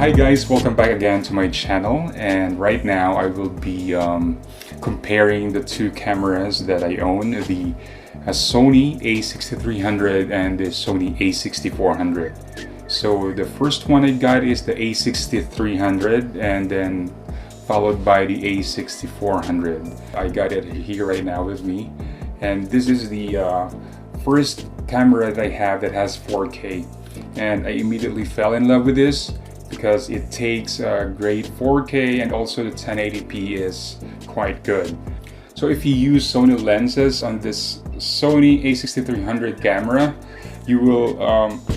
Hi guys, welcome back again to my channel, and right now I will be comparing the two cameras that I own, the Sony A6300 and the Sony A6400. So the first one I got is the A6300 and then followed by the A6400. I got it here right now with me, and this is the first camera that I have that has 4K, and I immediately fell in love with this because it takes great 4K and also the 1080p is quite good. So if you use Sony lenses on this Sony A6300 camera, you will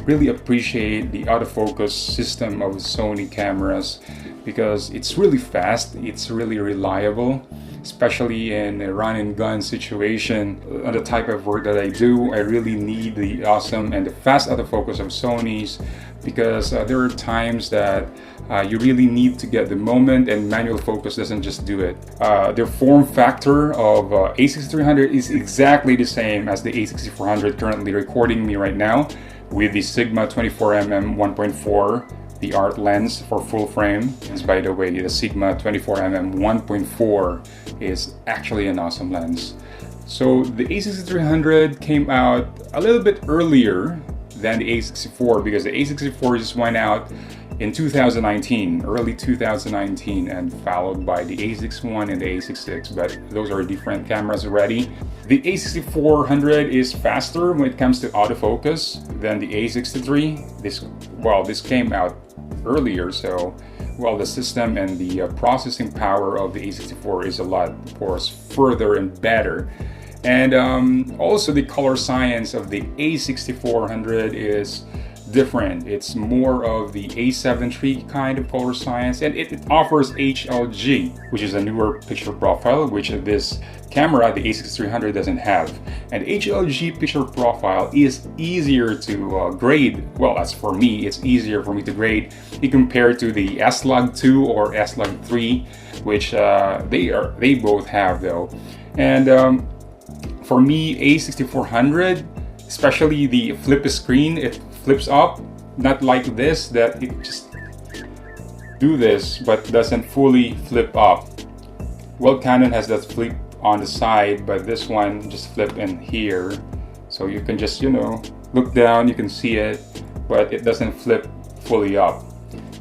really appreciate the autofocus system of Sony cameras because it's really fast, it's really reliable, especially in a run and gun situation. On the type of work that I do, I really need the awesome and the fast autofocus of Sony's because there are times that you really need to get the moment, and manual focus doesn't just do it. The form factor of A6300 is exactly the same as the A6400 currently recording me right now, with the Sigma 24mm 1.4, the art lens for full frame. And by the way, the Sigma 24mm 1.4 is actually an awesome lens. So the A6300 came out a little bit earlier than the A64 because the A64 just went out in 2019, early 2019, and followed by the A61 and the A66, but those are different cameras already. The A6400 is faster when it comes to autofocus than the A63. This came out earlier, so the system and the processing power of the A64 is a lot, of course, further and better. And also the color science of the A6400 is different. It's more of the A7 kind of color science, and it offers HLG, which is a newer picture profile, which this camera, the A6300, doesn't have. And HLG picture profile is easier to grade. Well, as for me, it's easier for me to grade compared to the S-Log2 or S-Log3, which they both have though. And for me, A6400, especially the flip screen, it flips up, not like this, that it just do this but doesn't fully flip up. Well, Canon has that flip on the side, but this one just flip in here, so you can just, look down, you can see it, but it doesn't flip fully up.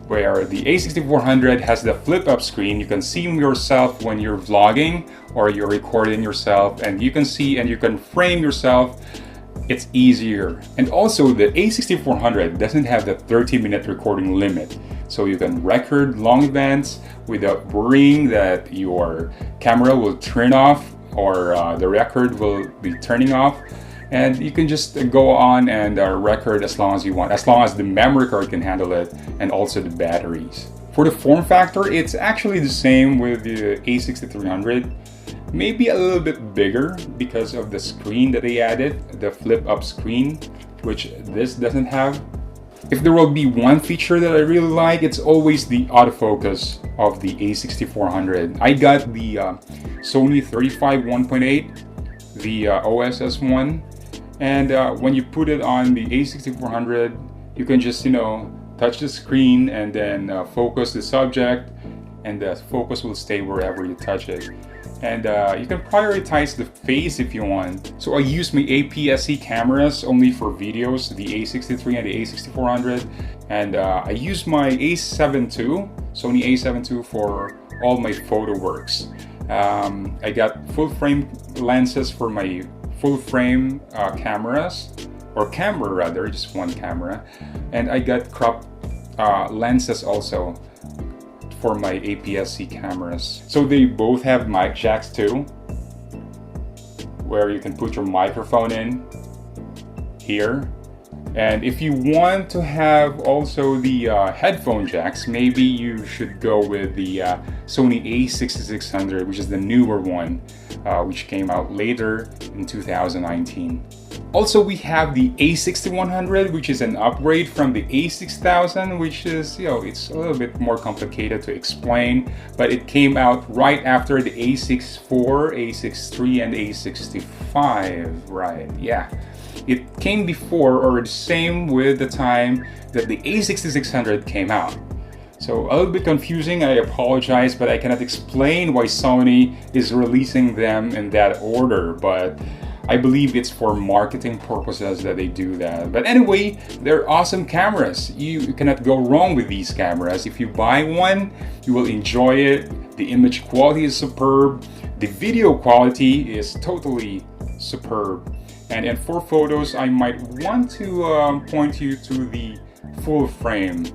Where the A6400 has the flip up screen, you can see yourself when you're vlogging or you're recording yourself, and you can see and you can frame yourself. It's easier. And also the A6400 doesn't have the 30-minute recording limit, so you can record long events without worrying that your camera will turn off or the record will be turning off. And you can just go on and record as long as you want, as long as the memory card can handle it, and also the batteries. For the form factor, it's actually the same with the A6300, maybe a little bit bigger because of the screen that they added, the flip up screen, which this doesn't have. If there will be one feature that I really like, it's always the autofocus of the A6400. I got the Sony 35 1.8, the OSS one. And when you put it on the A6400, you can just, touch the screen and then focus the subject, and the focus will stay wherever you touch it. And you can prioritize the face if you want. So I use my APS-C cameras only for videos, the A63 and the A6400. And I use my Sony A7 II for all my photo works. I got full frame lenses for my full frame cameras, or camera rather, just one camera, and I got crop lenses also for my APS-C cameras. So they both have mic jacks too, where you can put your microphone in here. And if you want to have also the headphone jacks, maybe you should go with the Sony A6600, which is the newer one, which came out later in 2019. Also, we have the A6100, which is an upgrade from the A6000, which is, it's a little bit more complicated to explain, but it came out right after the A64, A63, and A65, right? Yeah. It came before or the same with the time that the A6600 came out. So a little bit confusing, I apologize, but I cannot explain why Sony is releasing them in that order, but I believe it's for marketing purposes that they do that. But anyway, they're awesome cameras. You cannot go wrong with these cameras. If you buy one, you will enjoy it. The image quality is superb. The video quality is totally superb. And for photos, I might want to point you to the full frame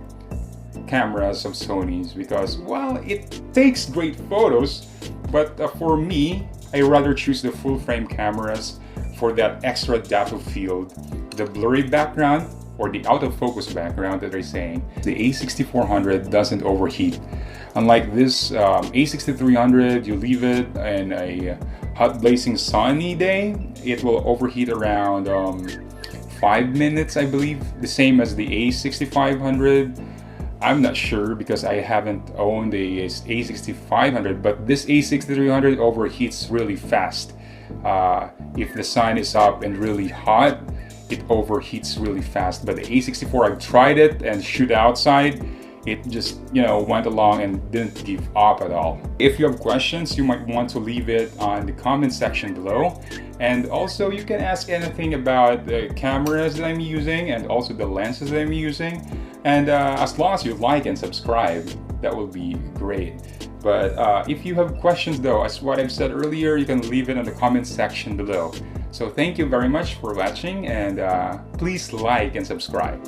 cameras of Sony's, because, well, it takes great photos, but for me, I rather choose the full frame cameras for that extra depth of field, the blurry background or the autofocus background that they're saying. The A6400 doesn't overheat. Unlike this A6300, you leave it in a hot blazing sunny day, it will overheat around 5 minutes, I believe. The same as the A6500. I'm not sure because I haven't owned the A6500, but this A6300 overheats really fast. If the sun is up and really hot, it overheats really fast. But the A64, I've tried it and shoot outside, it just, went along and didn't give up at all. If you have questions, you might want to leave it on the comment section below. And also you can ask anything about the cameras that I'm using and also the lenses that I'm using. And as long as you like and subscribe, that will be great. But if you have questions though, as what I've said earlier, you can leave it in the comment section below. So thank you very much for watching, and please like and subscribe.